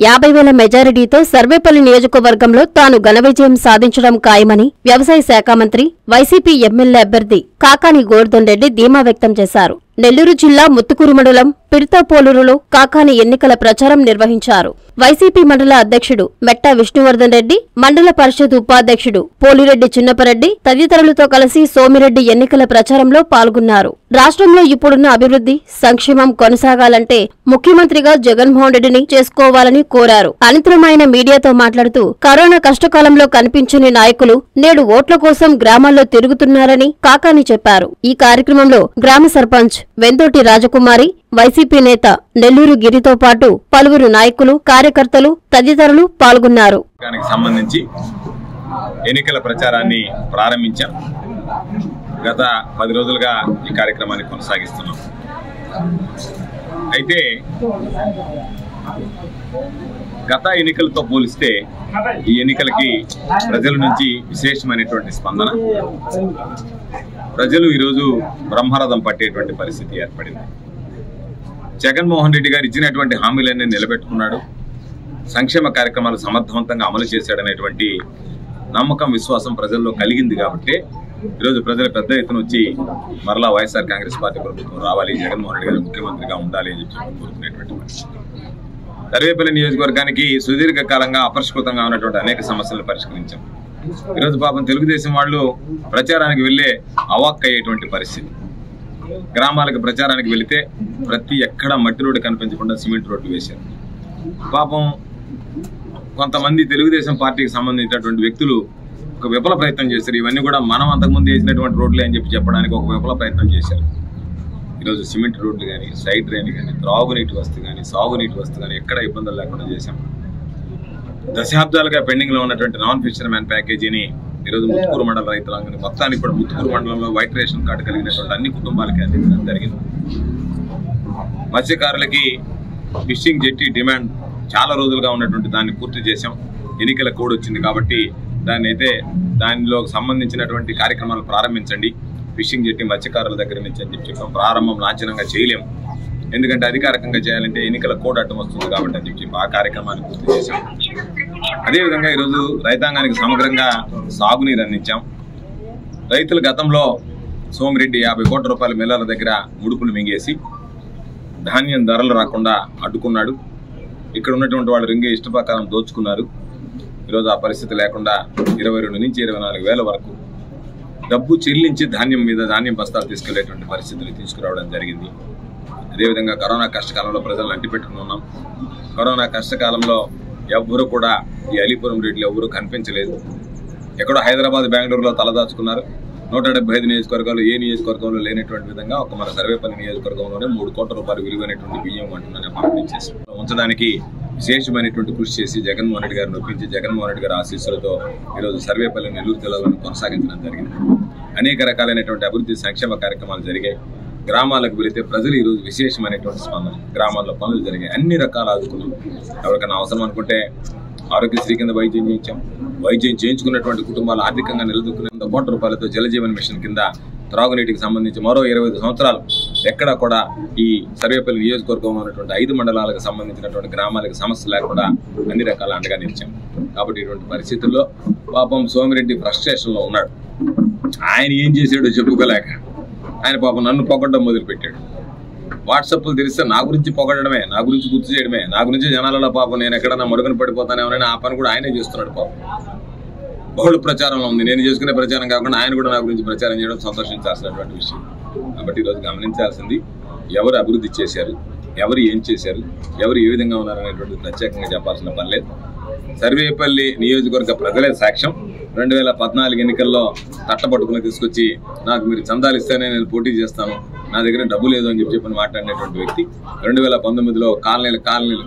50,000 మెజారిటీతో సర్వేపల్లి నియోజకవర్గంలో తాను ఘన విజయం సాధించడం ఖాయమని వ్యవసాయ శాఖ మంత్రి వైసీపీ ఎమ్మెల్యే అభ్యర్థి కాకాని గోవర్ధన్ రెడ్డి ధీమా వ్యక్తం చేశారు. నెల్లూరు జిల్లా ముత్తుకూరు మండలం పిడతపోలూరులో కాకాని ఎన్నికల ప్రచారం నిర్వహించారు. వైసీపీ మండల అధ్యక్షుడు మెట్టా విష్ణువర్ధన్ రెడ్డి, మండల పరిషత్ ఉపాధ్యక్షుడు పోలిరెడ్డి చిన్నపరెడ్డి తదితరులతో కలిసి సోమిరెడ్డి ఎన్నికల ప్రచారంలో పాల్గొన్నారు. రాష్ట్రంలో ఇప్పుడున్న అభివృద్ధి, సంక్షేమం కొనసాగాలంటే ముఖ్యమంత్రిగా జగన్మోహన్ రెడ్డిని చేసుకోవాలని కోరారు. అనంతరం ఆయన మీడియాతో మాట్లాడుతూ కరోనా కష్టకాలంలో కనిపించని నాయకులు నేడు ఓట్ల కోసం గ్రామాల్లో తిరుగుతున్నారని కాకాని చెప్పారు. ఈ కార్యక్రమంలో గ్రామ సర్పంచ్ వెందోటి రాజకుమారి, వైసీపీ నేత నెల్లూరు గిరితో పాటు పలువురు నాయకులు, కార్యకర్తలు తదితరులు పాల్గొన్నారు. సంబంధించి ఎన్నికల ప్రచారాన్ని ప్రారంభించాం. గత 10 రోజులుగా ఈ కార్యక్రమాన్ని కొనసాగిస్తున్నాం. అయితే గత ఎన్నికలతో పోలిస్తే ఈ ఎన్నికలకి ప్రజల నుంచి విశేషమైనటువంటి స్పందన. ప్రజలు ఈరోజు బ్రహ్మరథం పట్టేటువంటి పరిస్థితి ఏర్పడింది. జగన్మోహన్ రెడ్డి గారు ఇచ్చినటువంటి హామీలన్నీ నిలబెట్టుకున్నాడు, సంక్షేమ కార్యక్రమాలు సమర్థవంతంగా అమలు చేశాడనేటువంటి నమ్మకం, విశ్వాసం ప్రజల్లో కలిగింది. కాబట్టి ఈరోజు ప్రజలు పెద్ద ఎత్తున వచ్చి మరలా వైఎస్ఆర్ కాంగ్రెస్ పార్టీ ప్రభుత్వం రావాలి, జగన్మోహన్ రెడ్డి గారు ముఖ్యమంత్రిగా ఉండాలి అని చెప్పి కోరుకునేటువంటి పరిస్థితి. సర్వేపల్లి నియోజకవర్గానికి సుదీర్ఘకాలంగా అపరిష్కృతంగా ఉన్నటువంటి అనేక సమస్యలను పరిష్కరించాం. ఈరోజు పాపం తెలుగుదేశం వాళ్ళు ప్రచారానికి వెళ్లే అవాక్కయ్యేటువంటి పరిస్థితి. గ్రామాలకు ప్రచారానికి వెళితే ప్రతి ఎక్కడ మట్టి రోడ్డు కనిపించకుండా సిమెంట్ రోడ్లు వేశారు. పాపం కొంతమంది తెలుగుదేశం పార్టీకి సంబంధించినటువంటి వ్యక్తులు ఒక విఫల ప్రయత్నం చేశారు. ఇవన్నీ కూడా మనం అంతకుముందు వేసినటువంటి రోడ్లే అని చెప్పి చెప్పడానికి ఒక విఫల ప్రయత్నం చేశారు. ఈరోజు సిమెంట్ రోడ్లు కానీ, సైడ్ డ్రైన్ కానీ, త్రాగునీటి వసతి కానీ, సాగునీటి వసతి కానీ ఎక్కడ ఇబ్బందులు లేకుండా చేశాం. దశాబ్దాలుగా పెండింగ్ లో ఉన్నటువంటి నాన్ ఫిషర్ మ్యాన్ ప్యాకేజీని ఈరోజు ముత్తుకూరు మండల రైతులందరినీ మొత్తానికి కూడా ముత్తుకూరు మండలంలో వైట్ రేషన్ కార్డు కలిగినటువంటి అన్ని కుటుంబాలకి అందించడం జరిగింది. మత్స్యకారులకి ఫిషింగ్ జెట్టి డిమాండ్ చాలా రోజులుగా ఉన్నటువంటి దాన్ని పూర్తి చేశాం. ఎన్నికల కోడ్ వచ్చింది కాబట్టి దానిలో సంబంధించినటువంటి కార్యక్రమాలు ప్రారంభించండి, ఫిషింగ్ జెట్టి మత్స్యకారుల దగ్గర నుంచి అని చెప్పాం. ప్రారంభం లాంఛనంగా చేయలేము, ఎందుకంటే అధికారికంగా చేయాలంటే ఎన్నికల కోడ్ అడ్డం వస్తుంది కాబట్టి అని చెప్పి ఆ కార్యక్రమాన్ని పూర్తి చేశాం. అదేవిధంగా ఈరోజు రైతాంగానికి సమగ్రంగా సాగునీరు అందించాం. రైతులు గతంలో సోమిరెడ్డి 50 కోట్ల రూపాయల మిల్లర్ల దగ్గర ముడుపులు మింగేసి ధాన్యం ధరలు రాకుండా అడ్డుకున్నాడు. ఇక్కడ ఉన్నటువంటి వాళ్ళు రింగే ఇష్ట ప్రకారం దోచుకున్నారు. ఈరోజు ఆ పరిస్థితి లేకుండా 22 నుంచి 24 వేల వరకు డబ్బు చెల్లించి ధాన్యం బస్తాలు తీసుకెళ్లేటువంటి పరిస్థితులు తీసుకురావడం జరిగింది. అదేవిధంగా కరోనా కష్టకాలంలో ప్రజలను అంటిపెట్టుకుని ఉన్నాం. కరోనా కష్టకాలంలో ఎవ్వరూ కూడా ఈ అలీపురం రేట్లు ఎవ్వరూ కనిపించలేదు. ఎక్కడో హైదరాబాద్, బెంగళూరులో తలదాచుకున్నారు. 175 నియోజకవర్గాలు ఏ నియోజకవర్గంలో లేనటువంటి విధంగా ఒక మన సర్వేపల్లి నియోజకవర్గంలోనే 3 కోట్ల రూపాయలు విలువైనటువంటి బియ్యం అంటున్నానే పంపిణీ చేసి ఉంచడానికి విశేషమైనటువంటి కృషి చేసి జగన్మోహన్ రెడ్డి గారిని ఒప్పించి జగన్మోహన్ రెడ్డి గారి ఆశీస్సులతో ఈరోజు సర్వేపల్లి నెల్లూరు జిల్లాలను కొనసాగించడం జరిగింది. అనేక రకాలైనటువంటి అభివృద్ధి సంక్షేమ కార్యక్రమాలు జరిగాయి. గ్రామాలకు వెళితే ప్రజలు ఈరోజు విశేషమైనటువంటి స్పందన, గ్రామాల్లో పనులు జరిగాయి, అన్ని రకాల ఆదుకున్నాం. ఎవరికైనా అవసరం అనుకుంటే ఆరోగ్యశ్రీ కింద వైద్యం చేయించాం. వైద్యం చేయించుకున్నటువంటి కుటుంబాలు ఆర్థికంగా నిలదొక్కునే 100 కోట్ల రూపాయలతో జలజీవన్ మిషన్ కింద త్రాగునీటికి సంబంధించి మరో 25 సంవత్సరాలు ఎక్కడా కూడా ఈ సర్వేపల్లి నియోజకవర్గంలో ఉన్నటువంటి 5 మండలాలకు సంబంధించినటువంటి గ్రామాలకు సమస్య లేకుండా అన్ని రకాల అండగా నిలిచాం. కాబట్టి ఇటువంటి పరిస్థితుల్లో పాపం సోమిరెడ్డి ఫ్రస్ట్రేషన్లో ఉన్నాడు. ఆయన ఏం చేశాడో చెప్పుకోలేక ఆయన పాపం నన్ను పొగడడం మొదలుపెట్టాడు. వాట్సాప్లు తెలిస్తే నా గురించి పొగడమే, నా గురించి గుర్తు చేయడమే, నా గురించి జనాలలో పాపం నేను ఎక్కడన్నా మరుగున పడిపోతానేమోనని ఆ పని కూడా ఆయనే చేస్తున్నాడు. పాపం బహుళ ప్రచారంలో ఉంది. నేను చేసుకునే ప్రచారం కాకుండా ఆయన కూడా నా గురించి ప్రచారం చేయడం సంతోషించాల్సినటువంటి విషయం. కాబట్టి ఈరోజు గమనించాల్సింది ఎవరు అభివృద్ధి చేశారు, ఎవరు ఏం చేశారు, ఎవరు ఏ విధంగా ఉన్నారనేటువంటి ప్రత్యేకంగా చెప్పాల్సిన పని లేదు. సర్వేపల్లి నియోజకవర్గ ప్రజలే సాక్ష్యం. 2014 ఎన్నికల్లో తట్టపట్టుకుని తీసుకొచ్చి నాకు మీరు చందాలు ఇస్తేనే నేను పోటీ చేస్తాను, నా దగ్గర డబ్బు లేదు అని చెప్పి మాట్లాడినటువంటి వ్యక్తి 2019లో కాలనీలు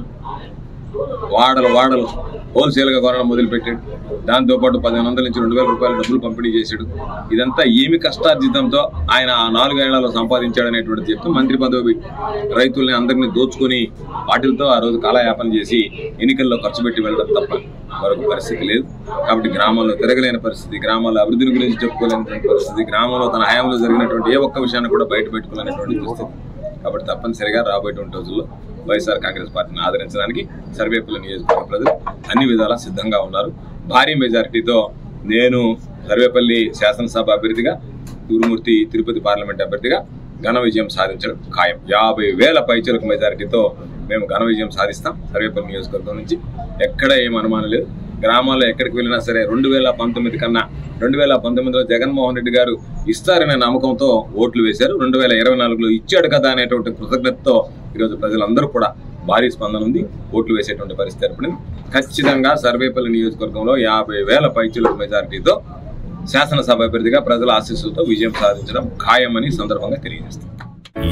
వాడలు హోల్సేల్గా కొనడం మొదలుపెట్టాడు. దాంతోపాటు 1500 నుంచి 2000 రూపాయలు డబ్బులు పంపిణీ చేశాడు. ఇదంతా ఏమి కష్టార్జితంతో ఆయన ఆ 4 ఏళ్లలో సంపాదించాడనేటువంటి చెప్తూ మంత్రి పదవి రైతుల్ని అందరినీ దోచుకొని వాటిలతో ఆ రోజు కాలయాపన చేసి ఎన్నికల్లో ఖర్చు పెట్టి వెళ్ళడం తప్ప మరొక పరిస్థితి లేదు. కాబట్టి గ్రామంలో తిరగలేని పరిస్థితి, గ్రామాల అభివృద్ధిని గురించి చెప్పుకోలేనటువంటి పరిస్థితి, గ్రామంలో తన హయాంలో జరిగినటువంటి ఏ ఒక్క విషయాన్ని కూడా బయట పెట్టుకోలేనటువంటి పరిస్థితి. కాబట్టి తప్పనిసరిగా రాబోయేటువంటి రోజుల్లో వైఎస్ఆర్ కాంగ్రెస్ పార్టీని ఆదరించడానికి సర్వేపల్లి నియోజకవర్గ ప్రజలు అన్ని విధాలా సిద్ధంగా ఉన్నారు. భారీ మెజారిటీతో నేను సర్వేపల్లి శాసనసభ అభ్యర్థిగా, గురుమూర్తి తిరుపతి పార్లమెంట్ అభ్యర్థిగా ఘన విజయం సాధించడం ఖాయం. 50,000 పైచలకు మెజారిటీతో మేము ఘన విజయం సాధిస్తాం. సర్వేపల్లి నియోజకవర్గం నుంచి ఎక్కడ ఏం అనుమానం లేదు. గ్రామాల్లో ఎక్కడికి వెళ్ళినా సరే 2019 కన్నా 2019లో జగన్మోహన్ రెడ్డి గారు ఇస్తారనే నమ్మకంతో ఓట్లు వేశారు. 2024లో ఇచ్చాడు కదా అనేటువంటి కృతజ్ఞతతో ఈరోజు ప్రజలందరూ కూడా భారీ స్పందన ఉంది. ఓట్లు వేసేటువంటి పరిస్థితి ఏర్పడింది. ఖచ్చితంగా సర్వేపల్లి నియోజకవర్గంలో 50,000 పైచలకు మెజారిటీతో శాసనసభ అభ్యర్థిగా ప్రజల ఆశీస్సులతో విజయం సాధించడం ఖాయమని సందర్భంగా తెలియజేస్తుంది.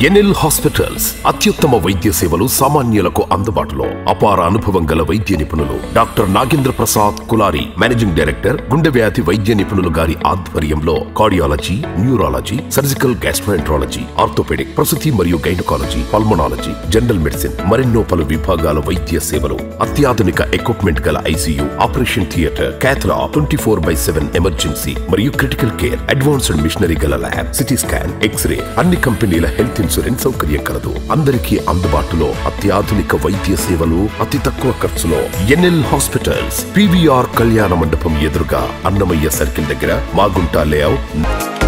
ఎన్ఎల్ హాస్పిటల్స్ అత్యుత్తమ వైద్య సేవలు సామాన్యులకు అందుబాటులో. అపార అనుభవం గల వైద్య నిపుణులు doctor Nagendra Prasad Kulari, managing director, గుండె వ్యాధి వైద్య నిపుణులు గారి ఆధ్వర్యంలో cardiology, neurology, surgical gastroenterology, orthopaedic, ప్రసూతి మరియు గైనకాలజీ, పల్మనాలజీ, జనరల్ మెడిసిన్ మరెన్నో పలు విభాగాల వైద్య సేవలు. అత్యాధునిక ఎక్విప్మెంట్ గల ఐసీయూ, ఆపరేషన్ థియేటర్, క్యాథ్లా, 24/7 ఎమర్జెన్సీ మరియు క్రిటికల్ కేర్, అడ్వాన్స్డ్ మిషనరీ గల ల్యాబ్, సిటీ స్కాన్, ఎక్స్రే, అన్ని కంపెనీల హెల్త్ ఇన్సూరెన్స్ సౌకర్యం కలదు. అందరికీ అందుబాటులో అత్యాధునిక వైద్య సేవలు అతి తక్కువ ఖర్చులో. ఎన్ఎల్ హాస్పిటల్స్, PVR కళ్యాణ మండపం ఎదురుగా, అన్నమయ్య సర్కిల్ దగ్గర, మాగుంట లేఅవుట్.